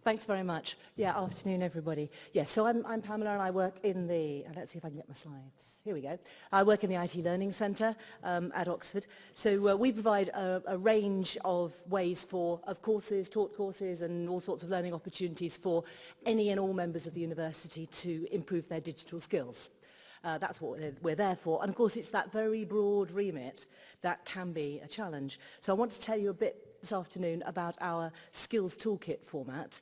Thanks very much. Yeah, afternoon, everybody. Yes, so I'm Pamela, and I work in the, let's see if I can get my slides. Here we go. I work in the IT Learning Centre at Oxford. So we provide a range of ways of courses, taught courses, and all sorts of learning opportunities for any and all members of the university to improve their digital skills. That's what we're there for. And of course, it's that very broad remit that can be a challenge. So I want to tell you a bit this afternoon about our skills toolkit format,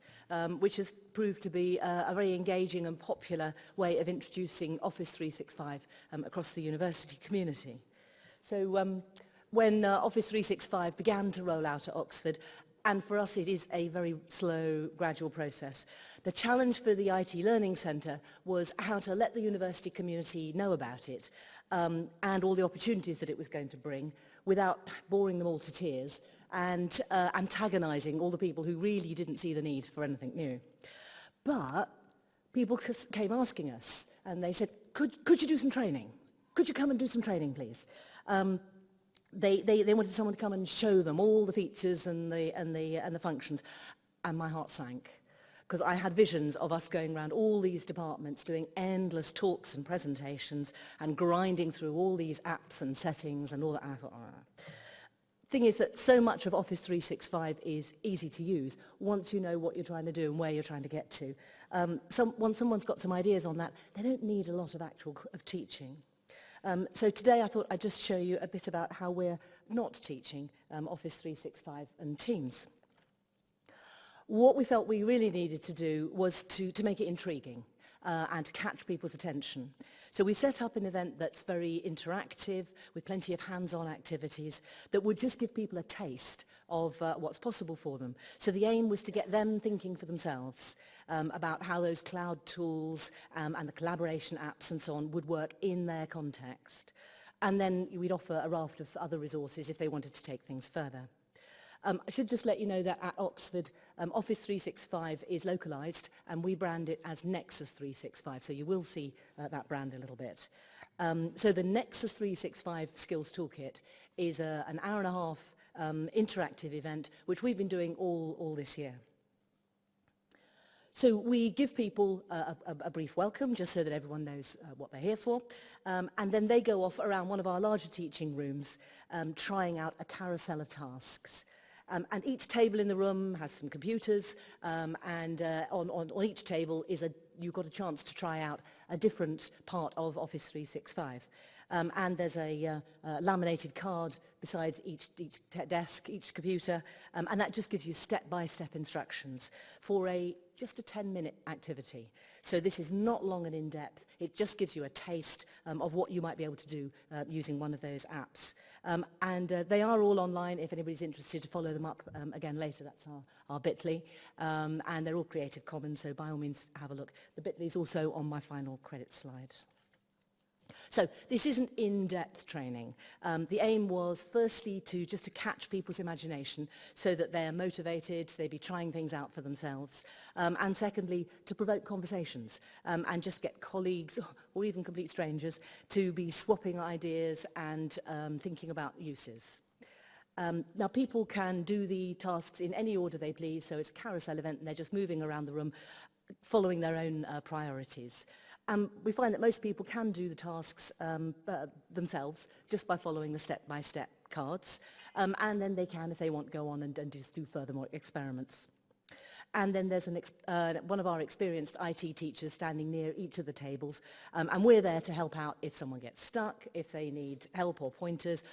which has proved to be a very engaging and popular way of introducing Office 365 across the university community. So when Office 365 began to roll out at Oxford, and for us it is a very slow, gradual process. The challenge for the IT Learning Centre was how to let the university community know about it and all the opportunities that it was going to bring without boring them all to tears and antagonising all the people who really didn't see the need for anything new. But people came asking us, and they said, could you do some training? Could you come and do some training, please? They wanted someone to come and show them all the features and the functions, and my heart sank. Because I had visions of us going around all these departments doing endless talks and presentations and grinding through all these apps and settings and all that. And I thought, thing is that so much of Office 365 is easy to use once you know what you're trying to do and where you're trying to get to. Once someone's got some ideas on that, they don't need a lot of teaching. So today I thought I'd just show you a bit about how we're not teaching Office 365 and Teams. What we felt we really needed to do was to make it intriguing and to catch people's attention. So we set up an event that's very interactive with plenty of hands-on activities that would just give people a taste of what's possible for them. So the aim was to get them thinking for themselves about how those cloud tools and the collaboration apps and so on would work in their context. And then we'd offer a raft of other resources if they wanted to take things further. I should just let you know that at Oxford, Office 365 is localised and we brand it as Nexus 365, so you will see that brand a little bit. So the Nexus 365 Skills Toolkit is an hour and a half interactive event which we've been doing all this year. So we give people a brief welcome just so that everyone knows what they're here for, and then they go off around one of our larger teaching rooms trying out a carousel of tasks. And each table in the room has some computers, and on each table you've got a chance to try out a different part of Office 365. And there's a laminated card beside each desk, each computer, and that just gives you step-by-step instructions for just a 10-minute activity. So this is not long and in-depth. It just gives you a taste of what you might be able to do using one of those apps. And they are all online if anybody's interested to follow them up again later. That's our bit.ly. And they're all Creative Commons, so by all means have a look. The bit.ly is also on my final credit slide. So this isn't in-depth training. The aim was firstly to catch people's imagination so that they're motivated, they'd be trying things out for themselves. And secondly, to provoke conversations and just get colleagues or even complete strangers to be swapping ideas and thinking about uses. Now people can do the tasks in any order they please, so it's a carousel event and they're just moving around the room following their own priorities. We find that most people can do the tasks themselves just by following the step-by-step cards, and then they can, if they want, go on and just do further more experiments. And then there's one of our experienced IT teachers standing near each of the tables, and we're there to help out if someone gets stuck, if they need help or pointers,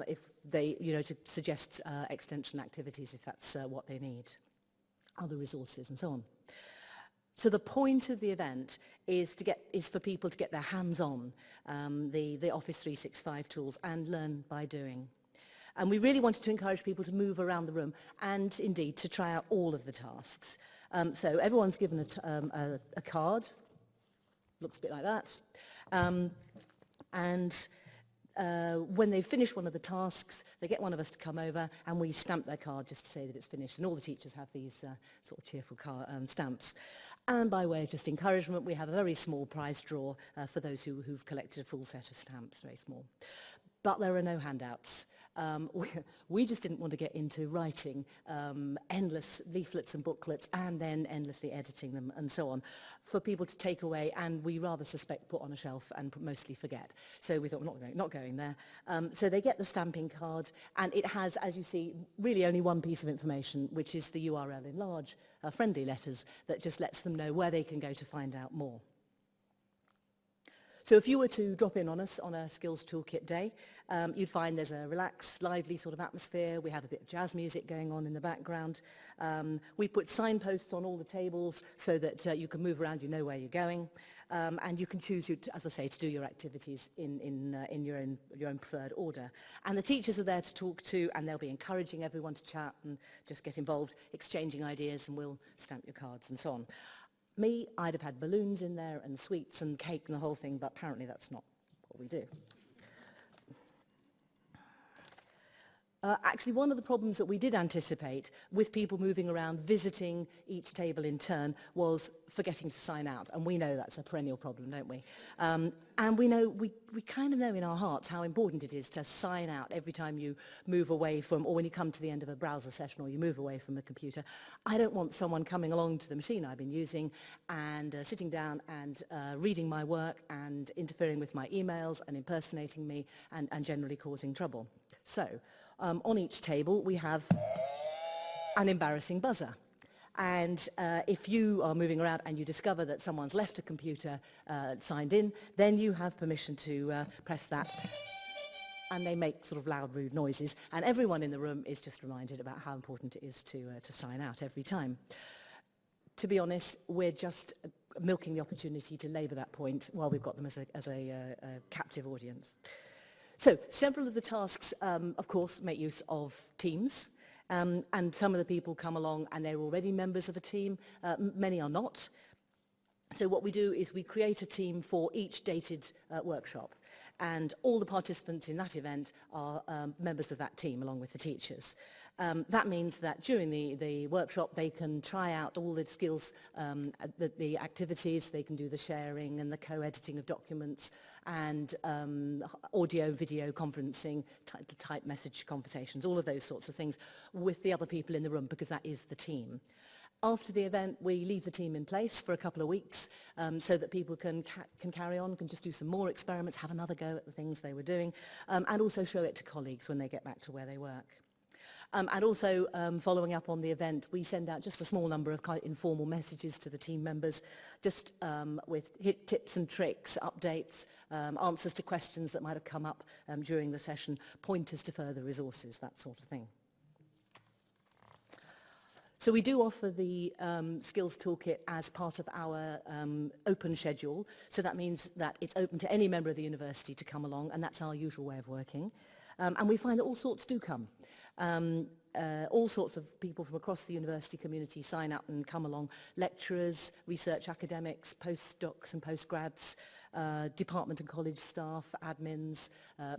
if they, to suggest extension activities if that's what they need, other resources and so on. So the point of the event is for people to get their hands on the Office 365 tools and learn by doing. And we really wanted to encourage people to move around the room and indeed to try out all of the tasks. So everyone's given a card, looks a bit like that. When they finish one of the tasks, they get one of us to come over and we stamp their card just to say that it's finished. And all the teachers have these sort of cheerful stamps. And by way of just encouragement, we have a very small prize draw for those who've collected a full set of stamps, very small. But there are no handouts. we just didn't want to get into writing endless leaflets and booklets and then endlessly editing them and so on for people to take away, and we rather suspect put on a shelf and mostly forget. So we thought we're not going there. So they get the stamping card, and it has, as you see, really only one piece of information, which is the URL in large, friendly letters, that just lets them know where they can go to find out more. So if you were to drop in on us on a Skills Toolkit day, you'd find there's a relaxed, lively sort of atmosphere. We have a bit of jazz music going on in the background. We put signposts on all the tables so that you can move around, you know where you're going. And you can choose, as I say, to do your activities in your own preferred order. And the teachers are there to talk to, and they'll be encouraging everyone to chat and just get involved, exchanging ideas, and we'll stamp your cards and so on. Me, I'd have had balloons in there and sweets and cake and the whole thing, but apparently that's not what we do. Actually, one of the problems that we did anticipate with people moving around, visiting each table in turn, was forgetting to sign out. And we know that's a perennial problem, don't we? And we kind of know in our hearts how important it is to sign out every time you move away from, or when you come to the end of a browser session or you move away from a computer. I don't want someone coming along to the machine I've been using and sitting down and reading my work and interfering with my emails and impersonating me and generally causing trouble. So, on each table we have an embarrassing buzzer. And if you are moving around and you discover that someone's left a computer signed in, then you have permission to press that. And they make sort of loud, rude noises. And everyone in the room is just reminded about how important it is to sign out every time. To be honest, we're just milking the opportunity to labour that point while we've got them as a captive audience. So, several of the tasks, of course, make use of teams. And some of the people come along and they're already members of a team. Many are not. So what we do is we create a team for each dated workshop. And all the participants in that event are members of that team along with the teachers. That means that during the workshop they can try out all the skills, the activities, they can do the sharing and the co-editing of documents and audio, video conferencing, type message conversations, all of those sorts of things with the other people in the room, because that is the team. After the event, we leave the team in place for a couple of weeks so that people can carry on, can just do some more experiments, have another go at the things they were doing, and also show it to colleagues when they get back to where they work. And also, following up on the event, we send out just a small number of kind of informal messages to the team members, just with tips and tricks, updates, answers to questions that might have come up during the session, pointers to further resources, that sort of thing. So we do offer the Skills Toolkit as part of our open schedule. So that means that it's open to any member of the university to come along, and that's our usual way of working. And we find that all sorts do come. All sorts of people from across the university community sign up and come along. Lecturers, research academics, postdocs and postgrads, department and college staff, admins,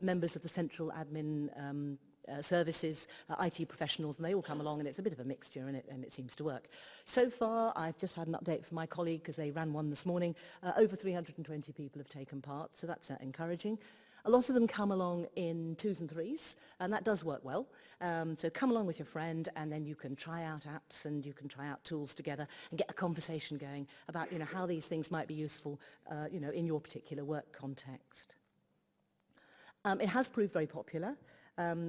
members of the central admin services, IT professionals, and they all come along, and it's a bit of a mixture, and it seems to work. So far, I've just had an update from my colleague, because they ran one this morning. Over 320 people have taken part, so that's encouraging. A lot of them come along in 2s and 3s, and that does work well. So come along with your friend, and then you can try out apps and you can try out tools together and get a conversation going about, how these things might be useful, in your particular work context. It has proved very popular.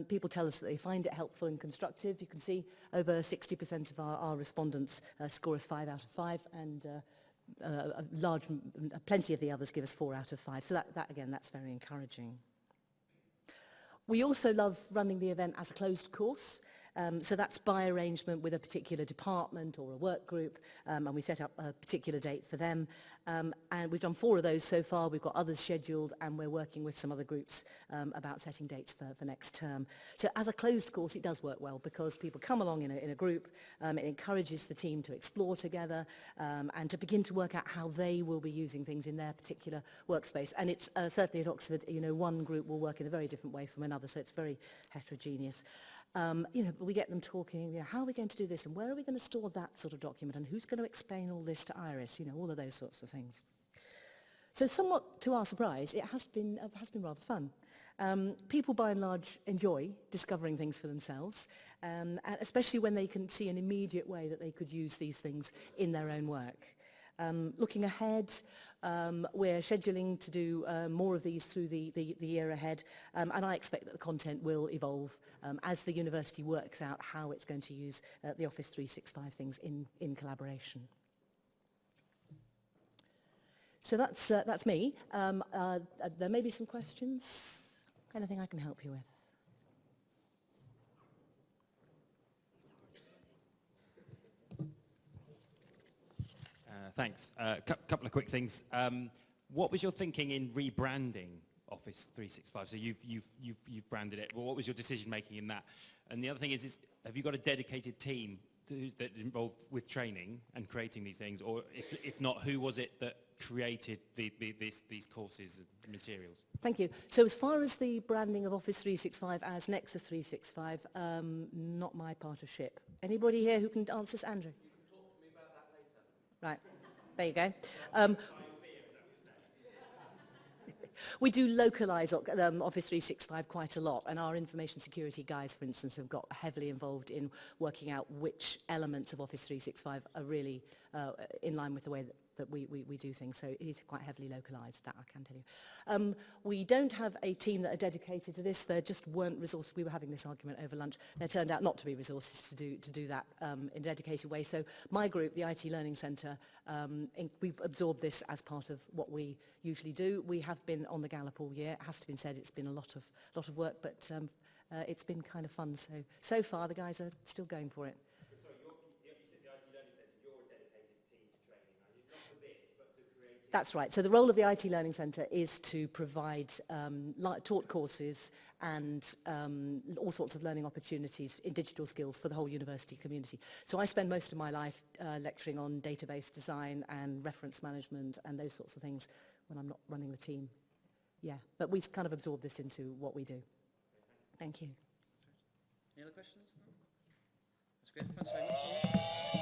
People tell us that they find it helpful and constructive. You can see over 60% of our respondents score us 5 out of 5, and plenty of the others give us 4 out of 5. So that again, that's very encouraging. We also love running the event as a closed course. So that's by arrangement with a particular department or a work group, and we set up a particular date for them. And we've done 4 of those so far. We've got others scheduled, and we're working with some other groups about setting dates for next term. So as a closed course, it does work well, because people come along in a group. It encourages the team to explore together and to begin to work out how they will be using things in their particular workspace. And it's certainly at Oxford, one group will work in a very different way from another, so it's very heterogeneous. But we get them talking, how are we going to do this, and where are we going to store that sort of document, and who's going to explain all this to Iris, all of those sorts of things. So somewhat to our surprise, it has been rather fun. People by and large enjoy discovering things for themselves, and especially when they can see an immediate way that they could use these things in their own work. Looking ahead, we're scheduling to do more of these through the year ahead, and I expect that the content will evolve as the university works out how it's going to use the Office 365 things in collaboration. So that's me. There may be some questions. Anything I can help you with? Thanks. Couple of quick things. What was your thinking in rebranding Office 365? So you've branded it. Well, what was your decision making in that? And the other thing is have you got a dedicated team that involved with training and creating these things, or if not, who was it that created these courses and materials? Thank you. So as far as the branding of Office 365 as Nexus 365, not my part of ship. Anybody here who can answer this? Andrew? You can talk to me about that later. Right. There you go. We do localise Office 365 quite a lot, and our information security guys, for instance, have got heavily involved in working out which elements of Office 365 are really in line with the way that we do things. So it is quite heavily localised, that I can tell you. We don't have a team that are dedicated to this. There just weren't resources. We were having this argument over lunch. There turned out not to be resources to do that in a dedicated way. So my group, the IT Learning Centre, we've absorbed this as part of what we usually do. We have been on the Gallop all year. It has to be said, it's been a lot of work, but it's been kind of fun. So far, the guys are still going for it. Sorry, you said the IT Learning Centre, you're a dedicated team to training, are you? Not for this, but to create... That's right. So the role of the IT Learning Centre is to provide taught courses and all sorts of learning opportunities in digital skills for the whole university community. So I spend most of my life lecturing on database design and reference management and those sorts of things when I'm not running the team. Yeah, but we kind of absorb this into what we do. Thank you. Any other questions? No? That's great. Thanks very much.